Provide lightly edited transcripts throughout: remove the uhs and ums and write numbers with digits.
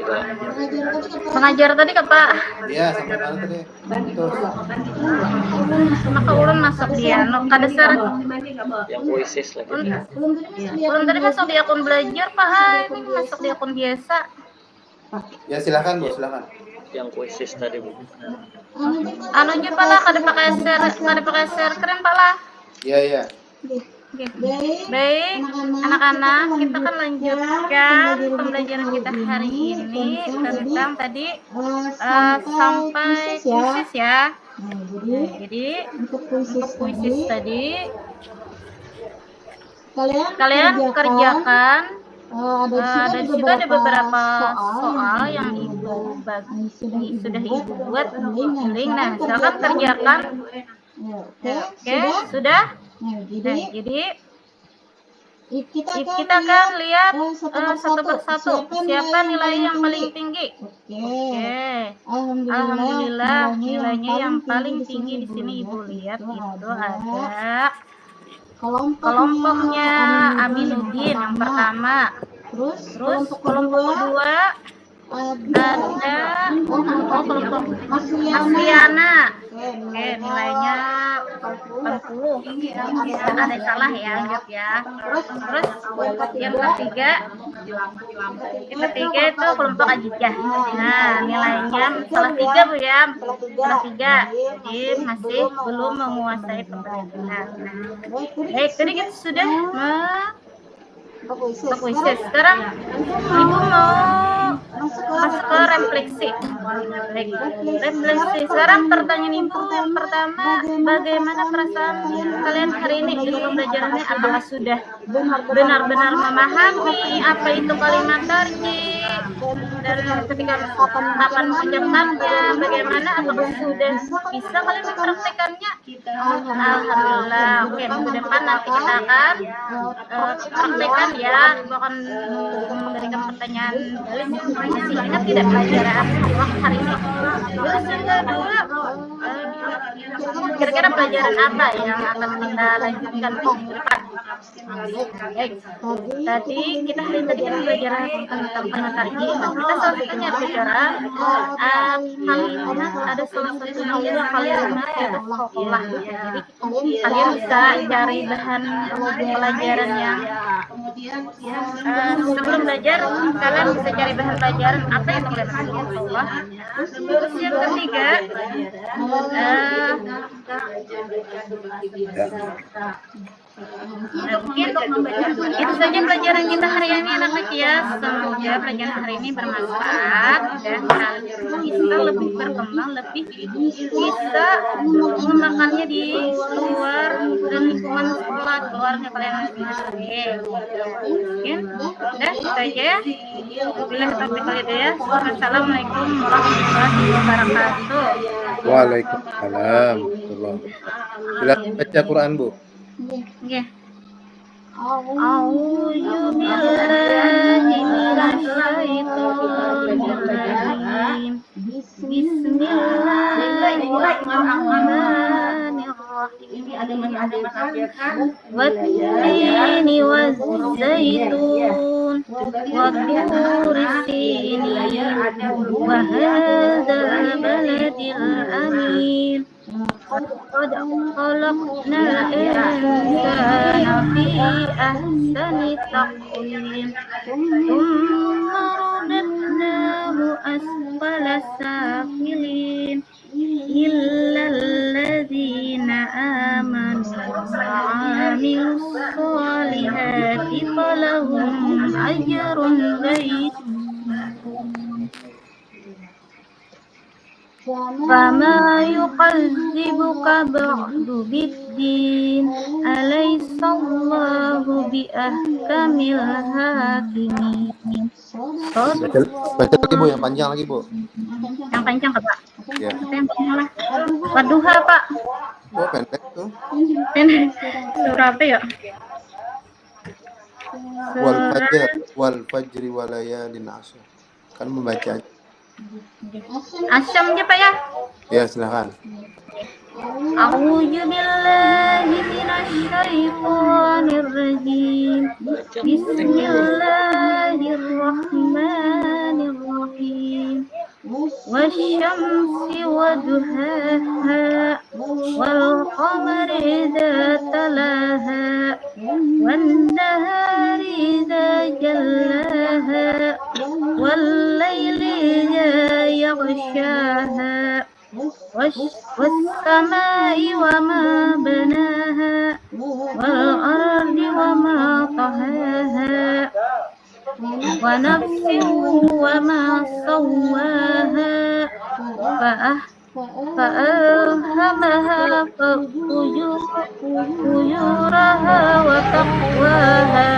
juga. Mengajar tadi ke Pak. Iya, sampai mana tadi? Terus. Maka ulun masuk dia. Kada ser. Yang puisis lagi. Ulun tadi masuk di akun belajar Pak. Ini masuk di akun biasa. Ya silakan Bu, silakan. Yang puisis tadi Bu. Anu aja Pak lah, kada pakai share keren Pak lah. Iya. Baik, anak-anak, kita akan lanjutkan pembelajaran kita hari ini tentang tadi sampai puisis ya. Jadi untuk puisis tadi kalian kerjakan. Ada di situ ada beberapa soal yang ibu sudah ibu buat link. Nah, silakan kerjakan. Oke, sudah. Nah, jadi kita akan lihat satu persatu siapa nilai yang paling tinggi. Oke. Alhamdulillah nilainya yang paling tinggi di sini ibu lihat itu ada kelompoknya Aminuddin yang pertama. Terus kelompok kedua ada kelompok Asliana. Oke, nilainya 40. Ada salah ya, anggap ya. Terus yang ketiga itu kelompok Ajijah. Nah, nilainya salah 3 Bu ya. Salah 3. Jadi masih belum menguasai pembelajaran. Baik, tadi kita sudah puisis. Sekarang ibu mau masuk ke refleksi. Baik, refleksi. Sekarang pertanyaan ibu yang pertama, bagaimana perasaan kalian hari ini di pembelajarannya? Apakah sudah benar-benar memahami apa itu kalimat tarjih dan ketika kapan mengucapkannya, bagaimana? Apakah sudah bisa kalian mempraktekannya? Alhamdulillah. Oke, minggu depan nanti kita akan praktekkan ya. Ibu akan memberikan pertanyaan balik. Masih ingat tidak pelajaran hari ini? Terus yang kedua, kira-kira pelajaran apa yang akan kita lanjutkan minggu depan? Baik, tadi kita hari tadi pelajaran tentang kalimat tarjih. Kita selanjutnya pelajaran kalimat, ada salah satunya kalimat yaitu qolah. Jadi kalian bisa cari bahan pelajaran yang sebelum belajar kalian bisa cari bahan pelajaran apa yang kalian qolah. Terus yang ketiga mungkin itu saja pelajaran kita hari ini anak-anak ya. Semoga pelajaran hari ini bermanfaat dan kalian bisa lebih berkembang, lebih bisa mengembangkannya di luar dan lingkungan sekolah, keluarga kalian masing-masing. Mungkin udah itu aja ya. Bila topik kali itu ya. Assalamualaikum warahmatullahi wabarakatuh. Waalaikumsalam warahmatullahi wabarakatuh. Silakan baca Quran Bu. Oke. A'udzu billahi minasyaitonir rajim. Bismillahirrahmanirrahim. Wat-tini waz-zaitun wat-turi sinin wa hadzal baladil amin. قد خلقنا الإنسان في أحسن تقويم ثم رددناه أسفل سافلين إلا الذين آمنوا وعملوا الصالحات فلهم أجر غير فما يكذبك بعد بالدين أليس الله بأحكم الحاكمين. Baca lagi Bu, yang panjang lagi Bu. Yang panjang Pak? Ya. Yang panjang lah. Wadduha Pak. Oh pendek tuh. Pendek. Surah apa ya? Wal fajri walayalin ashr. Kan membaca aja. Asyam aja Pak ya? Ya silakan. A'udzu billahi minasyaitonir rajim. Bismillahirrahmanirrahim. والشمس وضحاها والقمر إذا تلاها والنهار إذا جلاها والليل إذا يغشاها والسماء وما بناها والأرض وما طحاها ونفس وما سواها فألهمها فجورها وتقواها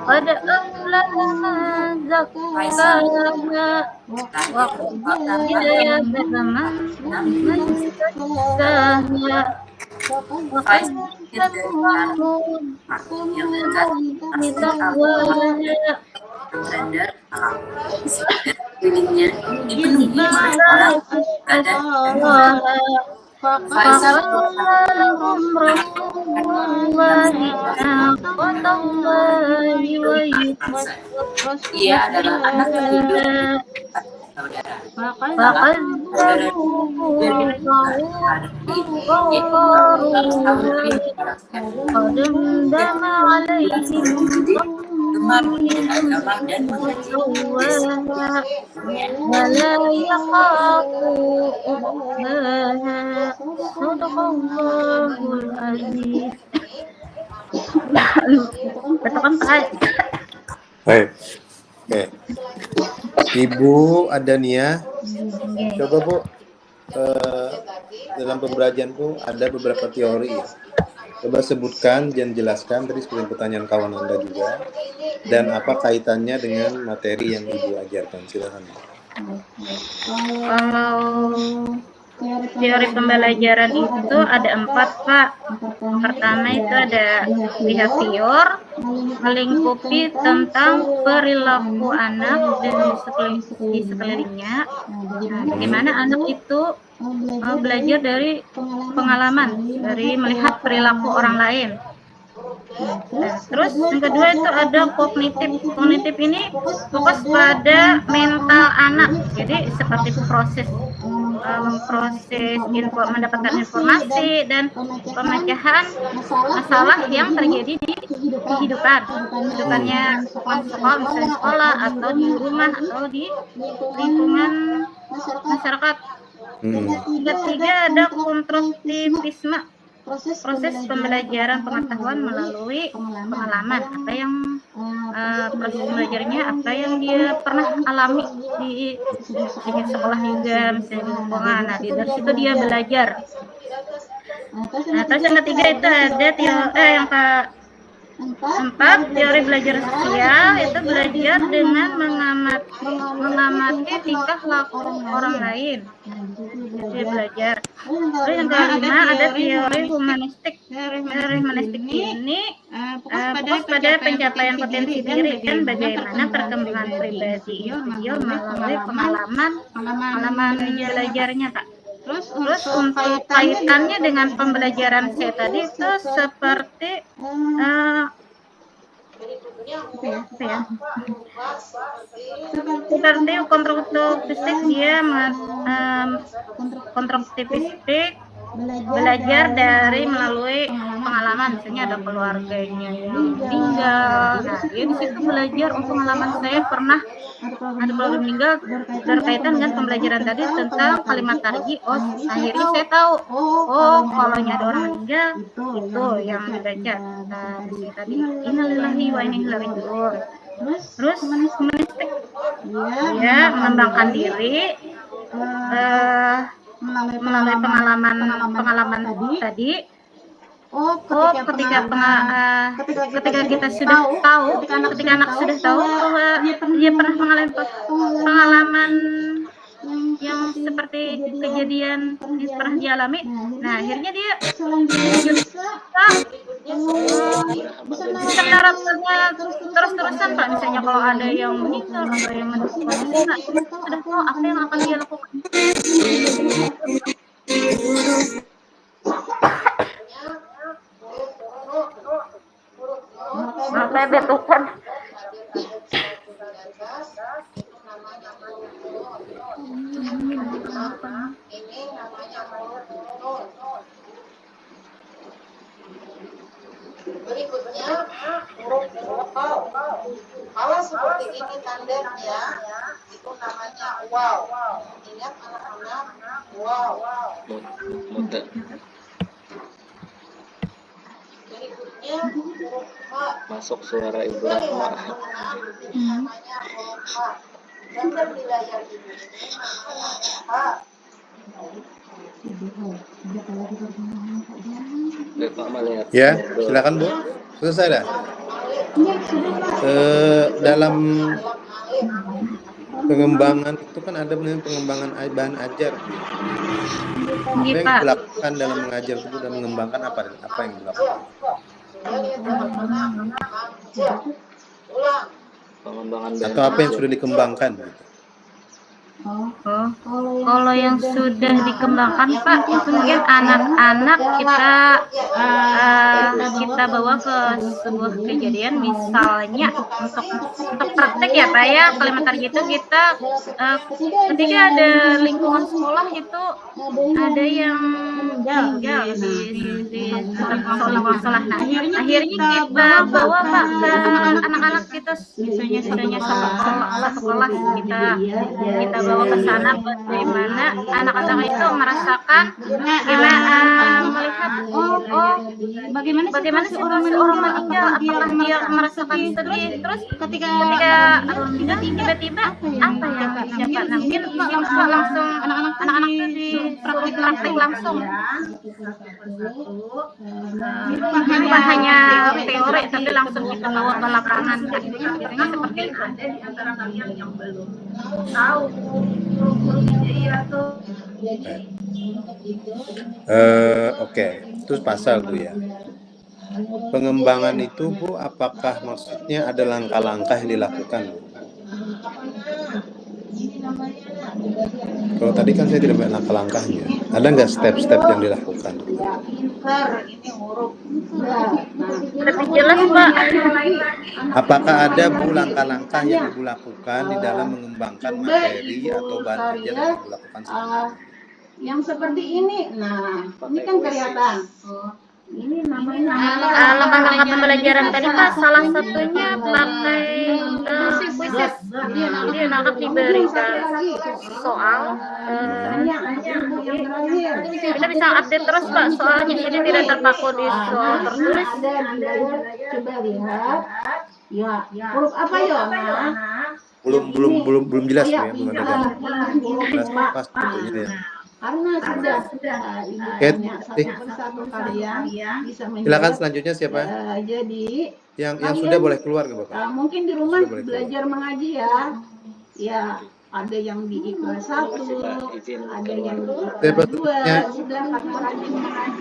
قد أفلح من زكاها وقد خاب من دساها وقد بتقواها فقال لهم رسول الله ناقة الله ويسقيها فقذبوه فعقروها فدمدم عليهم وسواها ولا يخاف عقباها صدق الله العزيز. Baik. Oke. Ibu Adania, coba Bu, dalam pembelajaran Bu ada beberapa teori ya. Coba sebutkan dan jelaskan tadi seperti pertanyaan kawan Anda juga, dan apa kaitannya dengan materi yang Ibu ajarkan. Silakan. Kalau teori pembelajaran itu ada 4, Pak. Pertama itu ada behavior, melingkupi tentang perilaku anak dan di sekelilingnya. Nah, bagaimana anak itu belajar dari pengalaman, dari melihat perilaku orang lain. Nah, terus yang kedua itu ada kognitif. Kognitif ini fokus pada mental anak. Jadi seperti proses mendapatkan informasi dan pemecahan masalah yang terjadi di kehidupannya misalnya sekolah atau di rumah atau di lingkungan masyarakat. Ketiga ada konstruktivisme, proses pembelajaran pengetahuan melalui pengalaman, apa yang proses belajarnya apa yang dia pernah alami di sekolah juga, misalnya di lingkungan. Nah, dari situ dia belajar. Nah, terus yang ketiga itu ada yang keempat, teori belajar sosial, itu belajar dengan mengamati tingkah laku orang lain. Jadi belajar. Terus yang kelima ada teori humanistik. Teori humanistik ini fokus pada pencapaian potensi diri dan bagaimana perkembangan pribadi individu melalui pengalaman belajarnya, Pak. Terus untuk kaitannya dengan pembelajaran saya tadi itu seperti seperti konstruktivistik, dia konstruktivistik belajar dari melalui pengalaman, misalnya ada keluarganya yang meninggal. Nah, dia di situ belajar pengalaman saya pernah ada keluarga meninggal, berkaitan dengan pembelajaran tadi tentang kalimat tarji. Akhirnya saya tahu, kalau ada orang meninggal itu yang dibaca tadi innalillahi wa inna ilaihi raji'un. Terus humanistik, dia mengembangkan diri melalui pengalaman tadi. Ketika kita sudah tahu, ketika anak sudah tahu bahwa dia pernah mengalami pengalaman yang seperti kejadian yang pernah dialami, nah akhirnya dia bisa menerapkannya terus-terusan, Pak. Misalnya kalau ada yang meninggal atau yang meninggal, sudah tahu apa yang akan dia lakukan. Maka betulkan. Ini namanya huruf nun. Berikutnya huruf waw. Kalau seperti ini tandanya itu namanya waw. Ingat anak-anak, waw. Muta. Berikutnya huruf ha. Masuk suara ibu Sudah Rahma. lihat anak-anak, ini namanya huruf ha. Gambar di layar ini namanya ha. Bapak melihat. Ya, silakan Bu. Selesai dah. Dalam pengembangan itu kan ada pengembangan bahan ajar. Apa yang Pak. dilakukan dalam mengajar itu dan mengembangkan apa yang dilakukan? Pengembangan Atau apa yang sudah dikembangkan? Gitu. Oh, kalau yang sudah dikembangkan Pak, itu mungkin anak-anak kita bawa ke sebuah kejadian, misalnya untuk praktek ya Pak ya, Kalimantan gitu kita ketika ada lingkungan sekolah itu ada yang meninggal di sekolah. Nah, akhirnya kita bawa Pak ke anak-anak kita, misalnya satu kelas kita bawa ke sana, bagaimana anak-anak itu merasakan melihat bagaimana situasi orang meninggal, apakah dia merasakan sedih, terus ketika tiba-tiba apa yang siapa mungkin langsung anak-anak itu di praktek langsung, bukan hanya teori tapi langsung kita bawa ke lapangan. Biasanya seperti itu. Ada di antara kalian yang belum tahu huruf hijaiyah tuh. Oke. Terus pasal tuh ya. Pengembangan itu Bu, apakah maksudnya ada langkah-langkah yang dilakukan? Kalau tadi kan saya tidak melihat langkah-langkahnya. Ada nggak step-step yang dilakukan? Ini huruf. Lebih jelas Pak. Apakah ada Bu langkah-langkah yang Ibu lakukan di dalam mengembangkan materi atau bahan ajar yang Ibu lakukan sebelumnya? Yang seperti ini, nah ini kan kelihatan. Ini namanya Langkah-langkah pembelajaran tadi Pak, salah satunya pakai kuisis. Jadi anak-anak diberikan soal, kita bisa update terus Pak soalnya, jadi tidak terpaku di soal tertulis. Coba lihat. Ya, huruf apa ya? Belum jelas ya, belum ada gambar. Pas tentunya ya. Karena sudah satu kalian bisa menjawab. Silakan selanjutnya siapa? Jadi Yang sudah boleh keluar nggak Bapak? mungkin di rumah Sudah boleh belajar mengaji ya. Ya, ada yang di kelas 1, ada yang di kelas 2, sudah rajin mengaji.